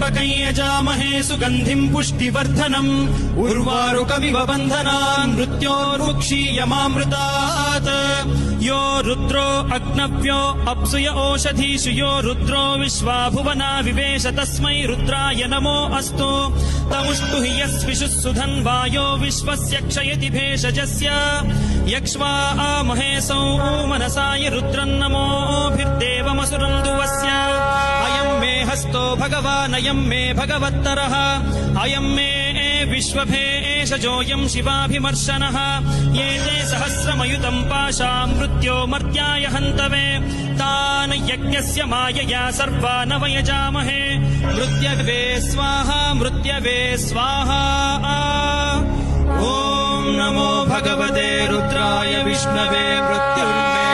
त्र्यम्बकं यजामहे सुगन्धिं पुष्टिवर्धनम् उर्वारुकमिव बन्धनान् मृत्योर्मुक्षीयमामृतात् यो रुद्रो अग्नव्यो अप्सुय ओषधीषु यो रुद्रो विश्वा भुवना विवेश तस्मै रुद्राय नमो अस्तु तमुष्टु हि यस्विषुः सुधन्वायो विश्वस्य क्षयति भेषजस्य यक्ष्वा महेशौ मनसाय रुद्रन्नमोभिर्देवमसुरं दुवस्य अयं मे हस्तो भगवानयं मे भगवत्तरः अयं मे विश्वभेषजोऽयं शिवाभिमर्शनः ये ते सहस्रमयुतं पाशा मृत्यो मर्त्याय हन्तवे तान् यज्ञस्य मायया सर्वान् वयजामहे मृत्यवे स्वाहा मृत्यवे स्वाहा ॐ नमो भगवते रुद्राय विष्णवे मृत्युर्मे